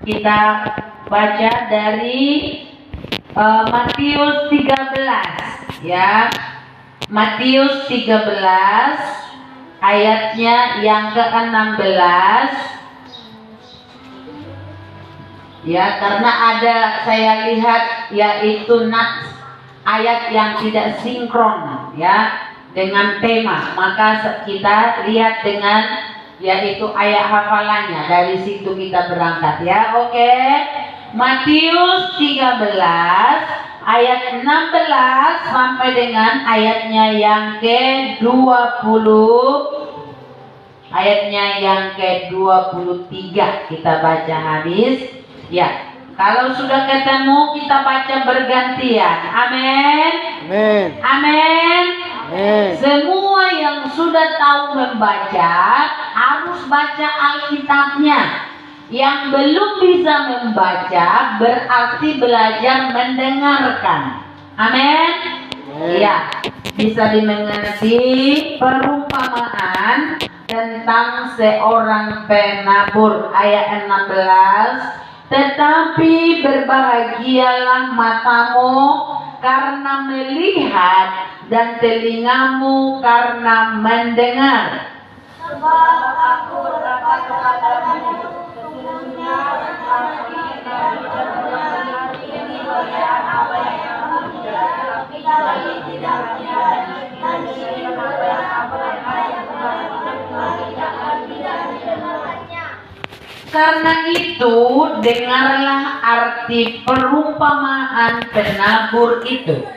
Kita baca dari Matius 13 ya. Matius 13 ayatnya yang ke-16 ya, karena ada saya lihat yaitu ayat yang tidak sinkron ya dengan tema, maka kita lihat dengan yaitu ayat hafalannya, dari situ kita berangkat ya. Oke, Matius 13 ayat 16 sampai dengan ayatnya yang ke-20, ayatnya yang ke-23 kita baca habis ya. Kalau sudah ketemu kita baca bergantian. Amin. Amin. Amin. Amin. Semua yang sudah tahu membaca harus baca Alkitabnya. Yang belum bisa membaca berarti belajar mendengarkan. Amin. Iya, bisa dimengerti perumpamaan tentang seorang penabur ayat 16. Tetapi berbahagialah matamu karena melihat dan telingamu karena mendengar. Sebab aku berkata kepadamu, sesungguhnya aku tidak mendengar ini bagian apa yang kamu tidak, tetapi tidak mendengar dan ini bagian apa yang kamu tidak mendengarnya. Karena itu dengarlah arti perumpamaan penabur itu.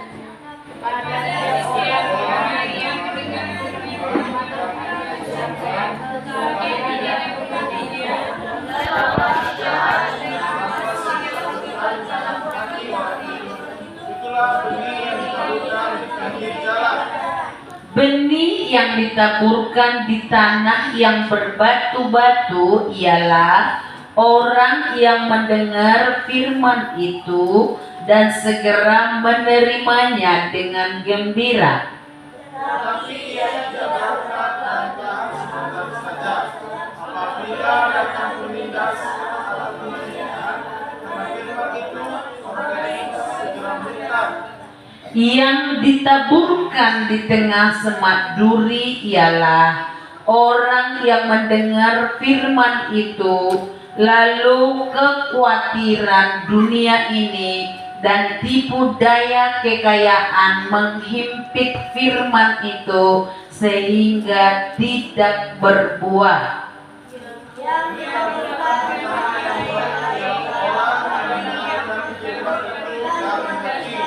Benih yang ditaburkan di tanah yang berbatu-batu ialah orang yang mendengar firman itu dan segera menerimanya dengan gembira. Tetapi ia tidak berkata dalam sebentar saja. Apabila datang penindas atau penghinaan, karena firman itu mereka segera murtad. Yang ditaburkan di tengah semak duri ialah orang yang mendengar firman itu, lalu kekhawatiran dunia ini dan tipu daya kekayaan menghimpit firman itu sehingga tidak berbuah. Yang ditaburkan di tanah yang berbatu orang yang mendengarkan firman itu dan mengerti,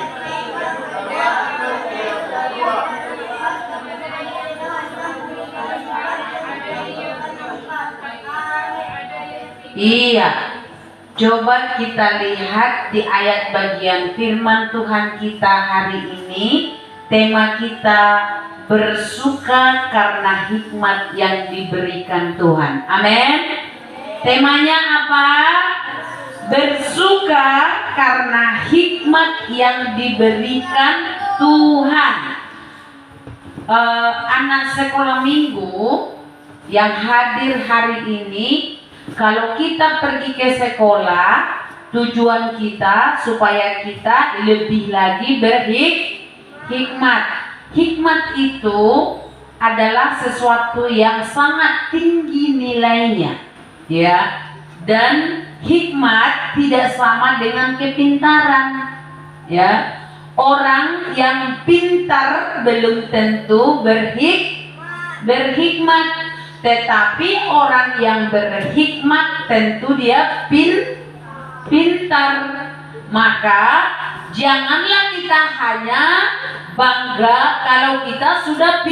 Iya, coba kita lihat di ayat bagian firman Tuhan kita hari ini. Tema kita bersuka karena hikmat yang diberikan Tuhan. Amin. Temanya apa? Bersuka karena hikmat yang diberikan Tuhan. Anak sekolah minggu yang hadir hari ini, kalau kita pergi ke sekolah, tujuan kita supaya kita lebih lagi berhikmat. Hikmat itu adalah sesuatu yang sangat tinggi nilainya, ya. Dan hikmat tidak sama dengan kepintaran, ya. Orang yang pintar belum tentu berhikmat, tetapi orang yang berhikmat tentu dia pintar. Maka janganlah kita hanya bangga kalau kita sudah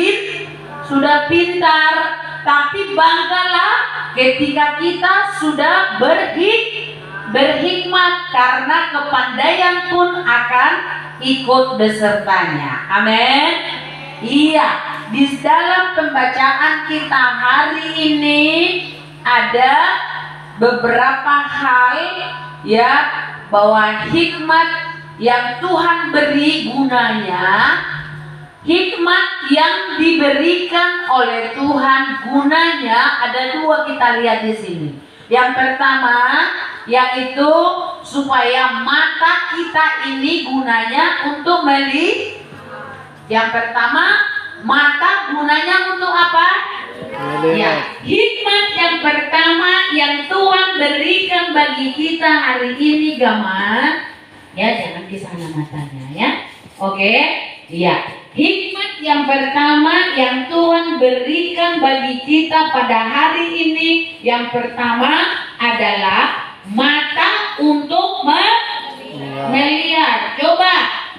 pintar, tapi banggalah ketika kita sudah berhikmat, karena kepandaian pun akan ikut besertanya. Amin. Iya, di dalam pembacaan kita hari ini ada beberapa hal ya, bahwa hikmat yang Tuhan beri gunanya, hikmat yang diberikan oleh Tuhan gunanya ada dua, kita lihat di sini. Yang pertama, yaitu supaya mata kita ini gunanya untuk melihat. Yang pertama, mata gunanya untuk apa? Ya, hikmat yang pertama yang Tuhan berikan bagi kita hari ini, Gama. Ya, jangan ke sana matanya ya. Oke? Ya. Hikmat yang pertama yang Tuhan berikan bagi kita pada hari ini, yang pertama adalah mata untuk melihat. Coba,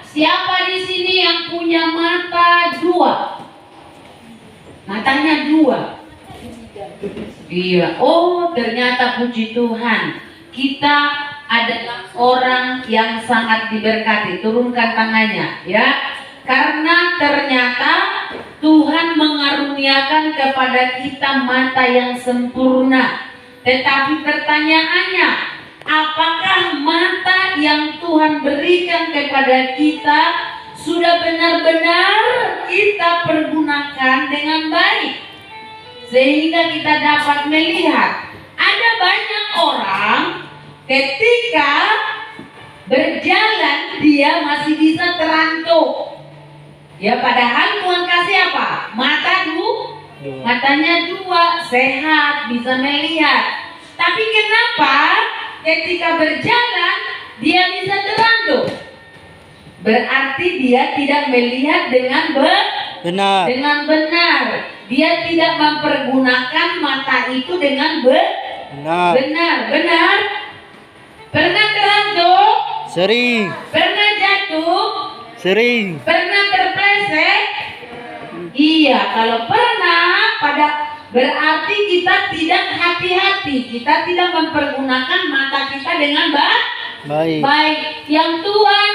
siapa di sini yang punya mata dua? Matanya dua. Iya. Oh, ternyata puji Tuhan, kita adalah orang yang sangat diberkati. Turunkan tangannya, ya. Karena ternyata Tuhan mengaruniakan kepada kita mata yang sempurna. Tetapi pertanyaannya, apakah mata yang Tuhan berikan kepada kita sudah benar-benar kita pergunakan dengan baik sehingga kita dapat melihat? Ada banyak orang ketika berjalan dia masih bisa terantuk. Ya, padahal Tuhan kasih apa? Matanya dua, sehat, bisa melihat. Tapi kenapa ketika berjalan dia bisa terantuk? Berarti dia tidak melihat dengan benar. Dia tidak mempergunakan mata itu dengan benar. Pernah terantuk? Sering. Pernah jatuh? Sering. Pernah terpleset? Iya, kalau pernah berarti kita tidak hati-hati. Kita tidak mempergunakan mata kita dengan baik. Yang Tuhan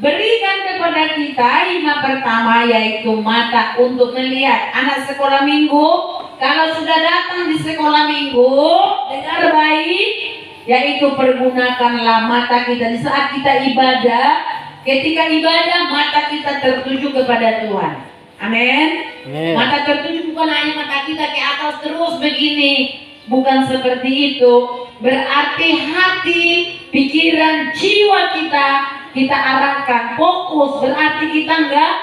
berikan kepada kita hikmat pertama yaitu mata untuk melihat. Anak sekolah minggu, kalau sudah datang di sekolah minggu, dengar baik, yaitu pergunakanlah mata kita di saat kita ibadah. Ketika ibadah, mata kita tertuju kepada Tuhan. Amin. Mata tertuju bukan hanya mata kita ke atas terus begini. Bukan seperti itu. Berarti hati, pikiran, jiwa kita arahkan, fokus. Berarti kita enggak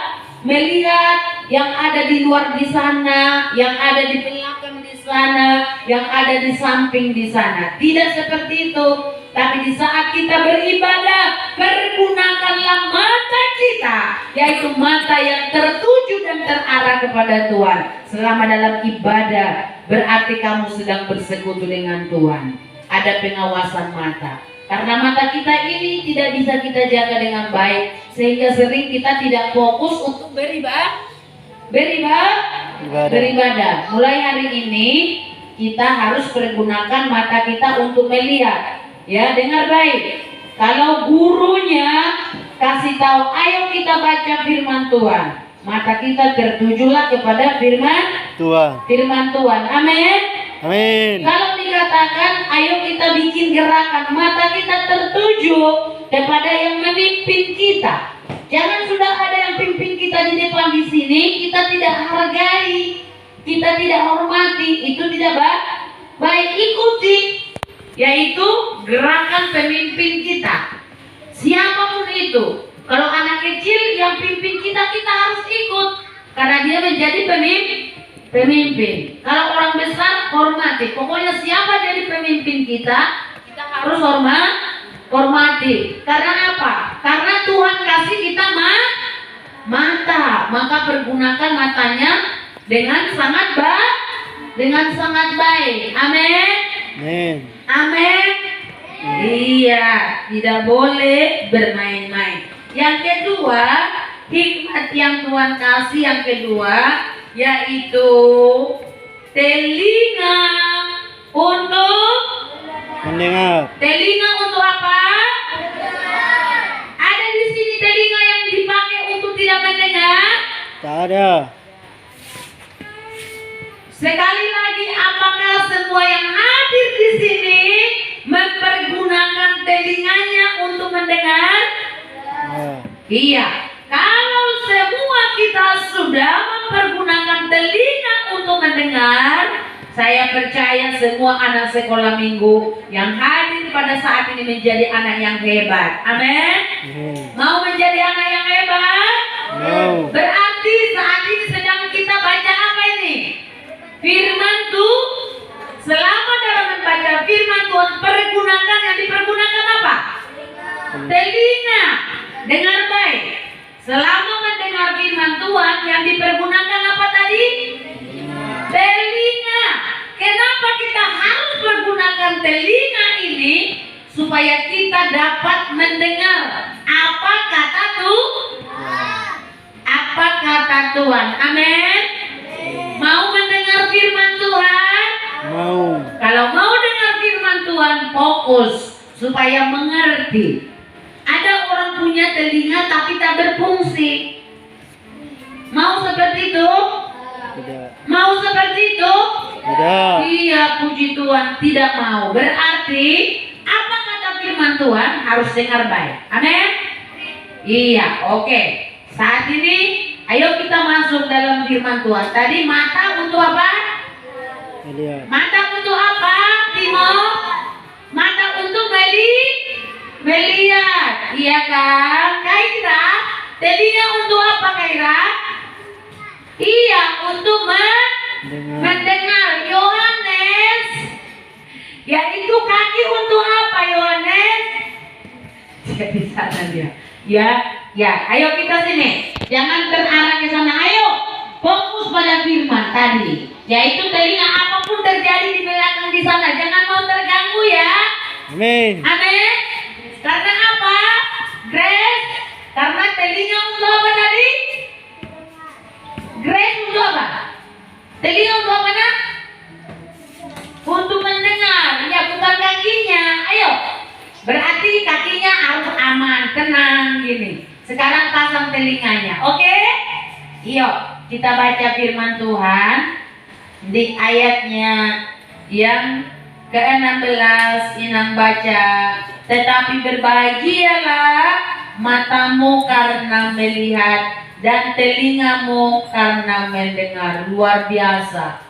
melihat yang ada di luar di sana, yang ada di belakang di sana, yang ada di samping di sana. Tidak seperti itu. Tapi di saat kita beribadah, pergunakanlah mata kita, yaitu mata yang tertuju dan terarah kepada Tuhan. Selama dalam ibadah, berarti kamu sedang bersekutu dengan Tuhan. Ada pengawasan mata. Karena mata kita ini tidak bisa kita jaga dengan baik, sehingga sering kita tidak fokus untuk beribadah. Mulai hari ini, kita harus pergunakan mata kita untuk melihat. Ya, dengar baik. Kalau gurunya kasih tahu, ayo kita baca firman Tuhan, mata kita tertujulah kepada firman Tuhan. Amin. Kalau dikatakan, ayo kita bikin gerakan, mata kita tertuju kepada yang memimpin kita. Jangan sudah ada yang pimpin kita di depan di sini, kita tidak hargai, kita tidak hormati, itu tidak baik. Ikuti. Yaitu gerakan pemimpin kita. Siapapun itu. Kalau anak kecil yang pimpin kita harus ikut. Karena dia menjadi pemimpin. Kalau orang besar, hormati. Pokoknya siapa jadi pemimpin kita harus hormati. Karena apa? Karena Tuhan kasih kita mata. Maka pergunakan matanya dengan sangat baik. Amin. Iya, tidak boleh bermain-main. Yang kedua, hikmat yang Tuhan kasih yang kedua yaitu telinga untuk mendengar. Telinga untuk apa? Ada di sini telinga yang dipakai untuk tidak mendengar? Tak ada. Sekali lagi, apakah semua yang hadir di sini mempergunakan telinganya untuk mendengar? Iya. Kalau semua kita sudah mempergunakan telinga untuk mendengar, saya percaya semua anak sekolah minggu yang hadir pada saat ini menjadi anak yang hebat. Amin. Amin. Mau menjadi anak yang hebat? Mau. Berarti saat ini sedang kita baca apa ini? Firman Tuhan. Selama dalam membaca firman Tuhan, pergunakan yang dipergunakan apa? Telinga. Dengar baik. Selama mendengar firman Tuhan, yang dipergunakan apa tadi? Telinga. Kenapa kita harus menggunakan telinga ini? Supaya kita dapat mendengar apa kata Tuhan. Apa kata Tuhan. Amin. Mau mendengar firman Tuhan? Mau. Kalau mau dengar firman Tuhan, fokus supaya mengerti. Ada orang punya telinga tapi tak berfungsi. Mau seperti itu? Tidak. Mau seperti itu? Tidak. Iya, puji Tuhan, tidak mau. Berarti apa kata firman Tuhan harus dengar baik. Amin. Iya, oke. Saat ini ayo kita masuk dalam firman Tuhan. Tadi mata untuk apa? Melihat. Mata untuk apa, Timo? Mata untuk melihat. Iya kan? Kaira, telinga untuk apa Kaira? Iya, untuk mendengar. Yohanes, yaitu kaki untuk apa Yohanes? Jadi sana dia. Ya, ayo kita sini. Jangan terarah ke sana. Ayo, fokus pada firman tadi. Yaitu telinga, apapun terjadi di belakang di sana, jangan mau terganggu ya. Amin. Amin. Karena apa? Grace. Karena telinga untuk apa tadi? Grace untuk apa? Telinga untuk apa nak? Untuk mendengar. Ya, bukan kakinya. Ayo. Berarti kakinya harus aman, tenang gini. Sekarang pasang telinganya. Oke? Yuk, kita baca firman Tuhan di ayatnya yang ke-16. Inang baca, tetapi berbahagialah matamu karena melihat dan telingamu karena mendengar. Luar biasa.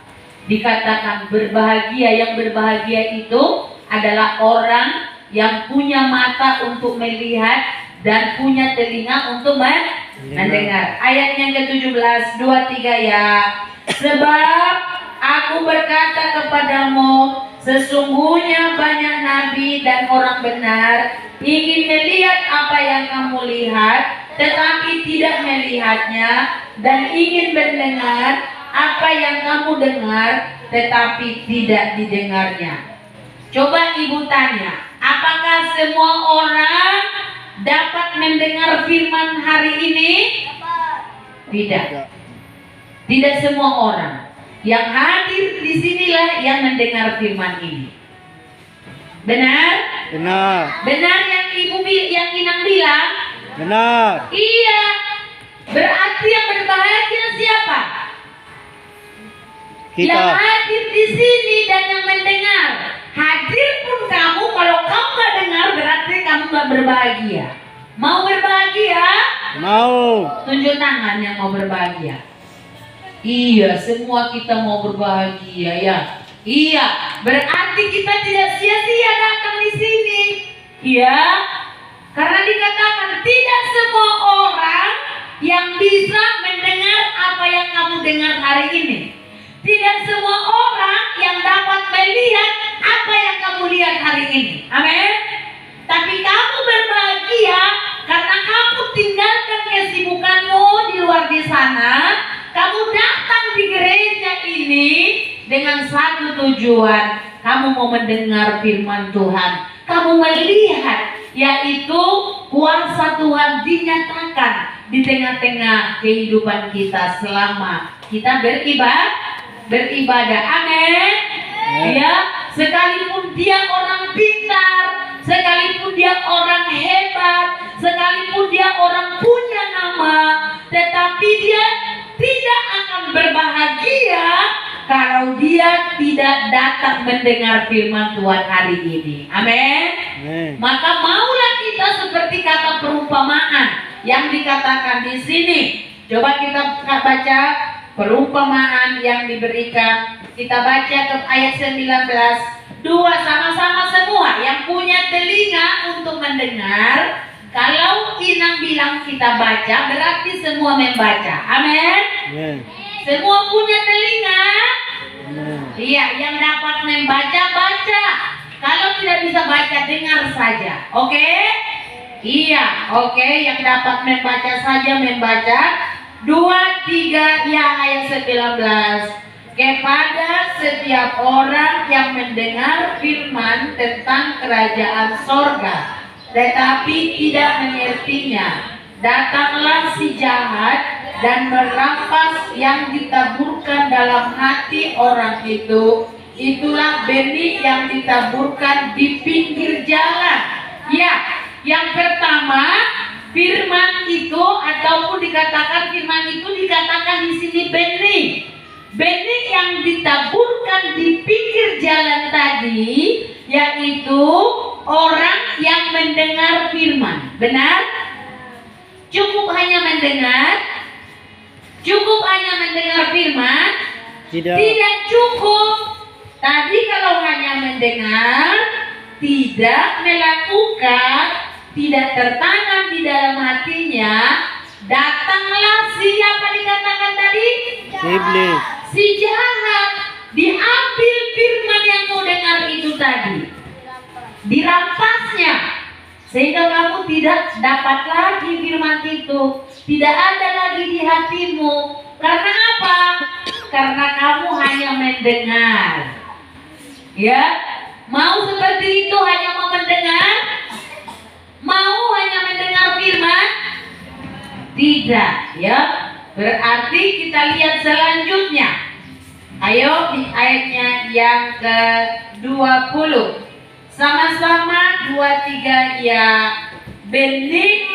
Dikatakan berbahagia. Yang berbahagia itu adalah orang yang punya mata untuk melihat dan punya telinga untuk mendengar. Ayat yang ke-17, 23 ya. Sebab aku berkata kepadamu, sesungguhnya banyak nabi dan orang benar ingin melihat apa yang kamu lihat, tetapi tidak melihatnya, dan ingin mendengar apa yang kamu dengar, tetapi tidak didengarnya. Coba ibu tanya, apakah semua orang dapat mendengar firman hari ini? Tidak. Tidak semua orang. Yang hadir di sinilah yang mendengar firman ini. Benar? Benar. Benar yang yang Inang bilang? Benar. Iya. Berarti yang berbahagia siapa? Kita. Yang hadir di sini dan yang mendengar. Hadir pun kamu, kalau kamu gak dengar berarti kamu gak berbahagia. Mau berbahagia? Mau. Tunjuk tangan yang mau berbahagia. Iya, semua kita mau berbahagia ya. Iya, berarti kita tidak sia-sia datang di sini. Iya, karena dikatakan tidak semua orang yang bisa mendengar apa yang kamu dengar hari ini. Tidak semua orang yang dapat melihat apa yang kamu lihat hari ini. Amin. Tapi kamu berbahagia karena kamu tinggalkan kesibukanmu di luar di sana. Kamu datang di gereja ini dengan satu tujuan. Kamu mau mendengar firman Tuhan. Kamu melihat yaitu kuasa Tuhan dinyatakan di tengah-tengah kehidupan kita selama kita beribadah. Amin. Ya, sekalipun dia orang pintar, sekalipun dia orang hebat, sekalipun dia orang punya nama, tetapi dia tidak akan berbahagia kalau dia tidak datang mendengar firman Tuhan hari ini. Amin. Maka maulah kita seperti kata perumpamaan yang dikatakan di sini. Coba kita baca perumpamaan yang diberikan. Kita baca ke ayat 19. dua, sama-sama semua yang punya telinga untuk mendengar. Kalau Inang bilang kita baca, berarti semua membaca. Amin. Amin. Semua punya telinga. Amin. Iya, yang dapat membaca, baca. Kalau tidak bisa baca, dengar saja. Oke? Iya, oke. Yang dapat membaca saja membaca. 2, 3, ya ayat 19. Kepada setiap orang yang mendengar firman tentang kerajaan sorga, tetapi tidak mengertinya, datanglah si jahat dan merampas yang ditaburkan dalam hati orang itu. Itulah benih yang ditaburkan di pinggir jalan. Ya, yang pertama firman itu, ataupun dikatakan firman itu dikatakan di sini benih. Benih yang ditaburkan di pinggir jalan tadi, yaitu orang yang mendengar firman. Benar? Cukup hanya mendengar? Cukup hanya mendengar firman? Tidak. Tidak cukup. Tadi kalau hanya mendengar, tidak melakukan, tidak tertanam di dalam hatinya, datanglah siapa dikatakan tadi? Iblis. Si jahat. Diambil firman yang kau dengar itu tadi, dirampasnya, sehingga kamu tidak dapat lagi firman itu, tidak ada lagi di hatimu. Karena apa? Karena kamu hanya mendengar. Ya, mau seperti itu, hanya mau mendengar? Mau hanya mendengar firman? Tidak, ya. Berarti kita lihat selanjutnya. Ayo di ayatnya yang ke-20. Sama-sama 2, 3 ya. Benih,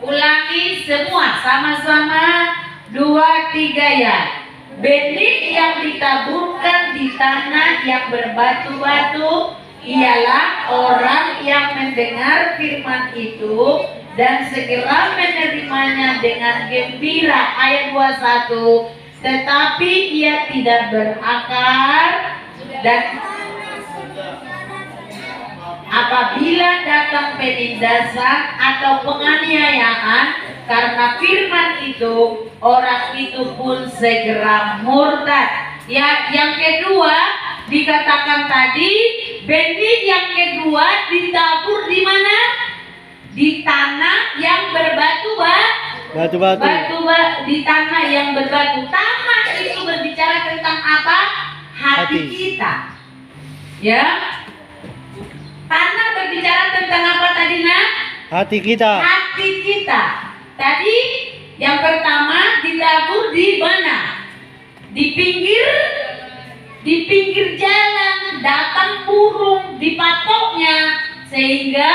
ulangi semua sama-sama 2, 3 ya. Benih yang ditaburkan di tanah yang berbatu-batu ialah orang yang mendengar firman itu dan segera menerimanya dengan gembira. Ayat 21. Tetapi ia tidak berakar, dan apabila datang penindasan atau penganiayaan karena firman itu, orang itu pun segera murtad. Ya, yang kedua dikatakan tadi, benih yang kedua ditabur di mana? Di tanah yang berbatu-batu. Batu-batu. Di tanah yang berbatu. Tanah itu berbicara tentang apa? Hati kita. Ya. Tanah berbicara tentang apa tadi, Nak? Hati kita. Hati kita. Tadi yang pertama ditabur di mana? Di pinggir jalan, datang burung dipatoknya, sehingga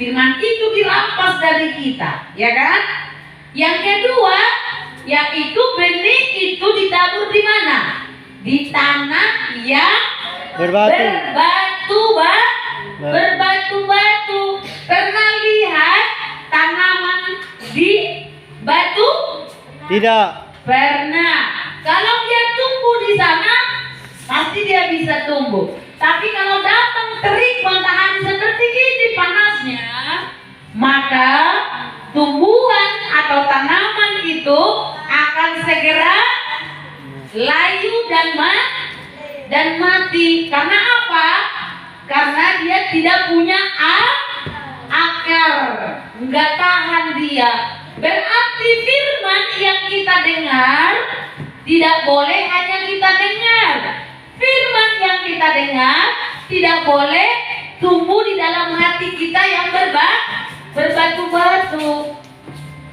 firman itu dirampas dari kita, ya kan? Yang kedua, yaitu benih itu ditabur di mana? Di tanah yang berbatu-batu. Pernah lihat tanaman di batu? Tidak. Pernah. Kalau dia tumbuh di sana, pasti dia bisa tumbuh. Tapi kalau datang terik matahari seperti ini panasnya, maka tumbuhan atau tanaman itu akan segera layu dan mati. Karena apa? Karena dia tidak punya akar, nggak tahan dia. Berarti firman yang kita dengar tidak boleh hanya kita dengar. Firman yang kita dengar tidak boleh tumbuh di dalam hati kita yang berbatu-batu.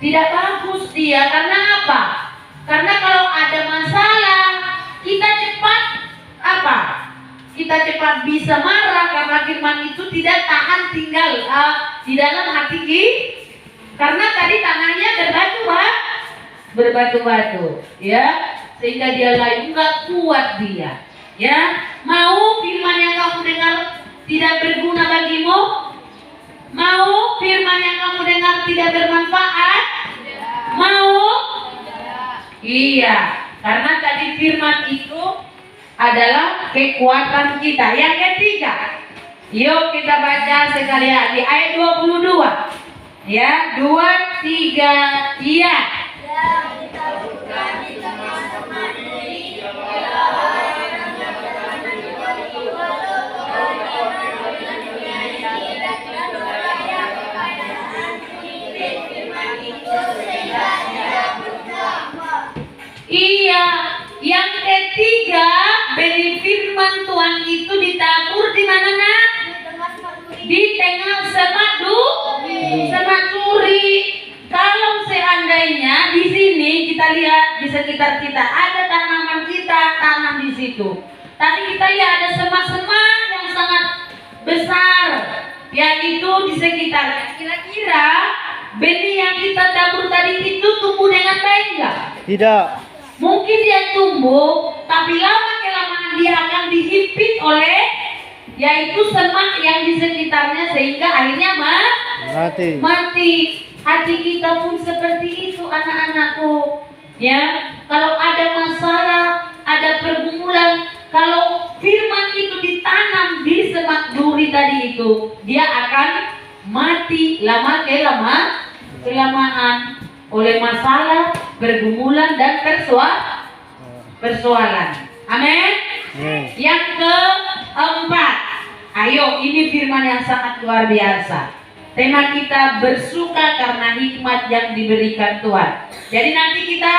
Tidak bagus dia. Karena apa? Karena kalau ada masalah, kita cepat apa? Kita cepat bisa marah karena firman itu tidak tahan tinggal di dalam hati kita. Karena tadi tangannya berbatu-batu, ya, sehingga dia layu, nggak kuat dia, ya. Mau firman yang kamu dengar tidak berguna bagimu? Mau firman yang kamu dengar tidak bermanfaat? Mau? Iya, karena tadi firman itu adalah kekuatan kita. Yang ketiga, yuk kita baca sekalian di ayat 22. Ya, 2, 3, iya. Yang ditaburkan di tengah-tengah negeri ialah orang yang berjalan di bawah walau orang dan orang yang kekayaan diberi firman itu sehingga ia bertakwa. Iya, yang ketiga, benih firman Tuhan itu ditabur di mana nak? Di tengah semak duri. Kalau seandainya di sini kita lihat di sekitar kita ada tanaman kita tanam di situ, tapi kita lihat ada semak-semak yang sangat besar, yaitu di sekitar. Kira-kira benih yang kita tabur tadi itu tumbuh dengan baik nggak? Tidak. Mungkin dia tumbuh, tapi lama kelamaan dia akan dihimpit oleh yaitu semak yang di sekitarnya sehingga akhirnya mati. Hati kita pun seperti itu anak-anakku. Ya, kalau ada masalah, ada pergumulan, kalau firman itu ditanam di semak duri tadi itu, dia akan mati kelamaan oleh masalah, pergumulan dan persoalan. Amin. Yang keempat, ayo, ini firman yang sangat luar biasa. Tema kita bersuka karena hikmat yang diberikan Tuhan. Jadi nanti kita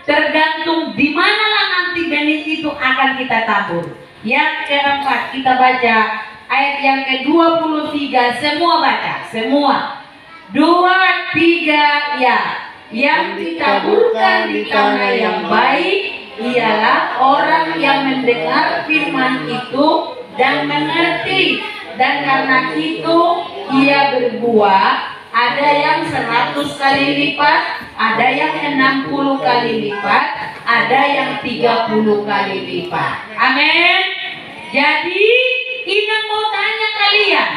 tergantung di manalah nanti benih itu akan kita tabur. Yang keempat, kita baca ayat yang ke-23. Semua baca, semua. 2, 3, ya. Yang ditaburkan di tanah yang baik ialah orang yang mendengar firman itu dan mengerti, dan karena itu ia berbuah, ada yang 100 kali lipat, ada yang 60 kali lipat, ada yang 30 kali lipat. Amin. Jadi Ina mau tanya kalian,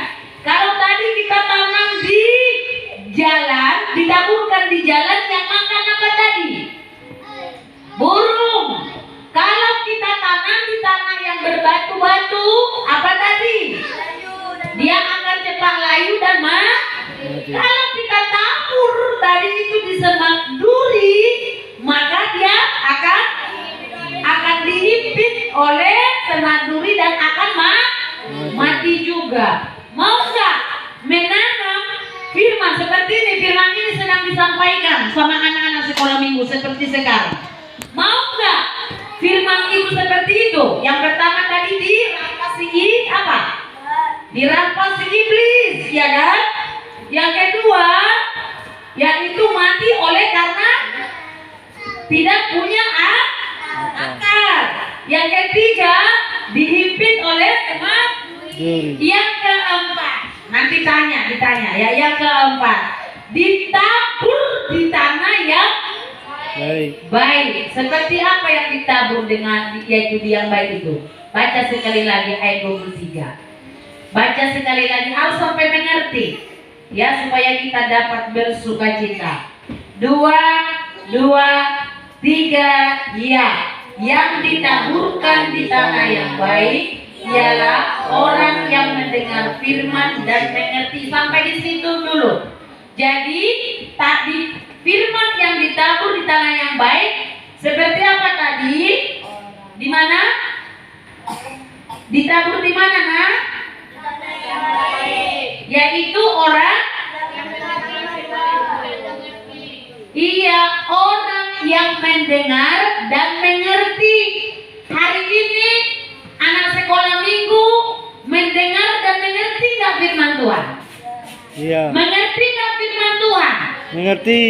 kalau tadi kita tanam di jalan, ditaburkan di jalan, yang makan apa tadi? Burung. Kalau kita tanam di tanah yang berbatu-batu, apa tadi? Dia akan cepat layu dan mati. Kalau kita tabur tadi itu di semak duri, maka dia akan dihimpit oleh semak duri dan akan mati juga. Mau nggak menanam firman seperti ini? Firman ini sedang disampaikan sama anak-anak sekolah minggu seperti sekarang. Mau nggak firman itu seperti itu? Yang pertama tadi dirampas apa? Dirampas iblis, ya kan? Yang kedua, yaitu mati oleh karena tidak punya akar. Yang ketiga, dihimpit oleh semak. Yang keempat, nanti ditanya ya. Yang keempat, ditabur di tanah yang baik. Seperti apa yang ditabur dengan yaitu yang baik itu? Baca sekali lagi ayat 23. Baca sekali lagi, harus sampai mengerti ya, supaya kita dapat bersukacita. 2, 3, ya. Yang ditaburkan di tanah yang baik ialah orang yang mendengar firman dan mengerti. Sampai di situ dulu. Jadi tadi firman yang ditabur di tanah yang baik seperti apa tadi? Di mana? Ditabur di mana, Nak? Yaitu orang, iya, orang yang mendengar dan mengerti. Hari ini anak sekolah minggu mendengar dan mengerti nggak firman Tuhan? Iya. Mengerti nggak firman Tuhan? Mengerti.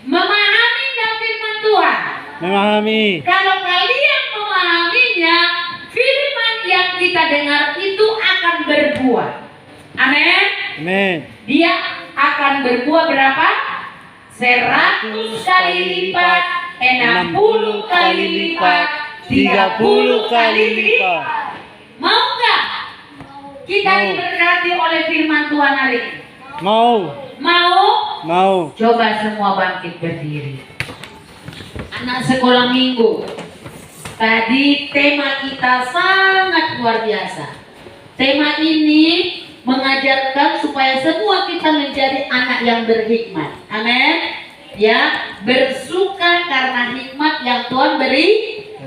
Memahami nggak firman Tuhan? Memahami. Kalau kalian memahaminya, firman yang kita dengar itu akan berbuah. Amin. Amin. Dia akan berbuah berapa? 100 kali lipat, 60 kali lipat, 30 kali lipat. Mau nggak kita diberkati oleh firman Tuhan hari ini? Mau? Coba semua bangkit berdiri. Anak sekolah minggu, Tadi tema kita sangat luar biasa. Tema ini mengajarkan supaya semua kita menjadi anak yang berhikmat. Amin. Ya, bersuka karena hikmat yang Tuhan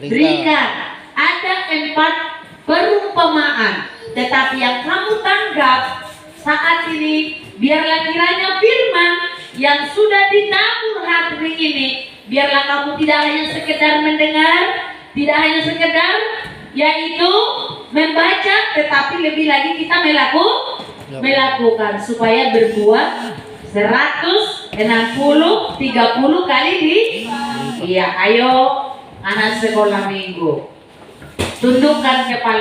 berikan. Ada 4 perumpamaan, tetapi yang kamu tanggap saat ini, biarlah kiranya firman yang sudah ditabur hari ini, biarlah kamu tidak hanya sekedar mendengar, tidak hanya sekedar yaitu membaca, tetapi lebih lagi kita melakukan supaya berbuah 160, 30 kali di. Iya, ayo anak sekolah minggu, tundukkan kepala.